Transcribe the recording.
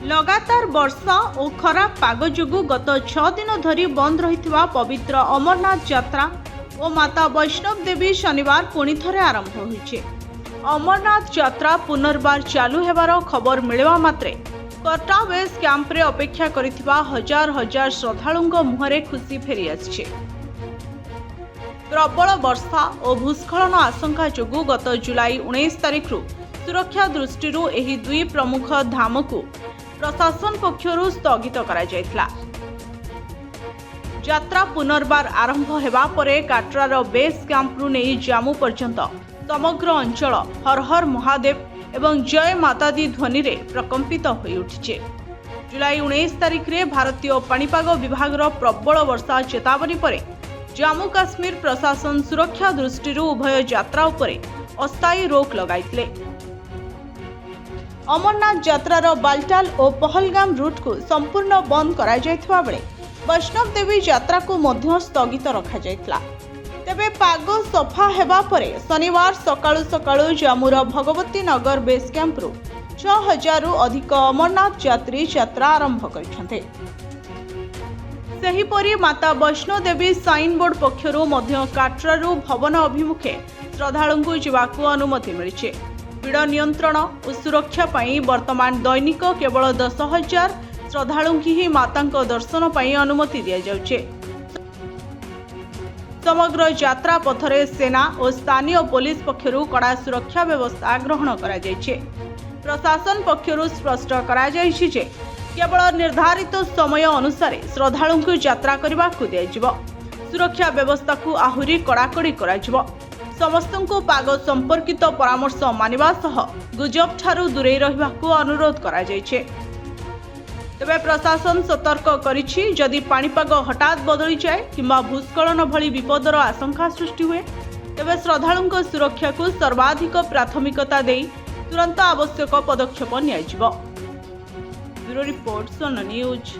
लगातार वर्षा और खराब पाग जोगु गत 6 दिन धरी बंद रही पवित्र अमरनाथ यात्रा और माता वैष्णव देवी शनिवार पुणी थरे आरंभ होइछे। अमरनाथ यात्रा पुनर्बार चालू हेबार खबर मिलवा मात्रे कटा बेस कैंप रे अपेक्षा करिथिबा हजार हजार श्रद्धालुंक मुहरे खुशी फेरी आछे। प्रबल वर्षा और भूस्खलन आशंका जोगु गत जुलाई 19 तारिख सुरक्षा दृष्टि एही दुई प्रमुख धाम को प्रशासन पक्षरु स्थगित करा जायतला। यात्रा पुनर्बार आरंभ हेबा परे काटरार बेस कैंपरु नहीं जामू पर्यंत समग्र अंचल हर हर महादेव एवं जय माता दी ध्वनि रे प्रकंपित होई उठिछे। जुलाई 19 तारिख रे भारतीय पाणीपाग विभागर प्रबल वर्षा चेतावनी परे जम्मू काश्मीर प्रशासन सुरक्षा दृष्टि उभय यात्रा उपरे अस्थायी रोक लगाइतले। अमरनाथ यात्रार बालटाल और पहलगाम रूट को संपूर्ण बंद करा जायथिबा बेले वैष्णव देवी यात्रा को मध्य स्थगित रखा जायतला। तेबे पाग सफा हेबा परे शनिवार सकाळु सकाळु जम्मूर भगवती नगर बेस कैंपरु 6000 रु अधिक अमरनाथ यात्री यात्रा आरंभ करिसेंते। सेहीपरि माता वैष्णो देवी साइन बोर्ड पक्षरु मध्य काटरारु भवन अभिमुखे श्रद्धालुंकु जिबाकु अनुमति मिलिছে। भीड़ नियंत्रण और सुरक्षा पाई वर्तमान दैनिक केवल 10,000 श्रद्धालुंकु ही मातांको दर्शन पाई अनुमति दिया जाउछे। समग्र यात्रा पथरे सेना और स्थानीय पुलिस पक्षरु कड़ा सुरक्षा व्यवस्था ग्रहण करा जायछे। प्रशासन पक्षरु स्पष्ट करा जायछि जे केवल निर्धारित समय अनुसार श्रद्धालुंकु यात्रा करबाकु दियाजिबो। सुरक्षा व्यवस्था को आहुरी कड़ाकड़ी कराजिबो। समस्तंको पाग संपर्कित परामर्श मानिबा सह गुजब ठारू दूरे रहिबाकु अनुरोध करा जायछे। तेबे प्रशासन सतर्क करिछि जदि पाणीपाग हठात बदली जाए किंबा भूस्खलन भली विपदर आशंका सृष्टि हुए तेबे श्रद्धालुंको सुरक्षा को सर्वाधिक प्राथमिकता देई तुरंत आवश्यक पदक्षेप नियाजिबो। ब्यूरो रिपोर्ट सोन न्यूज।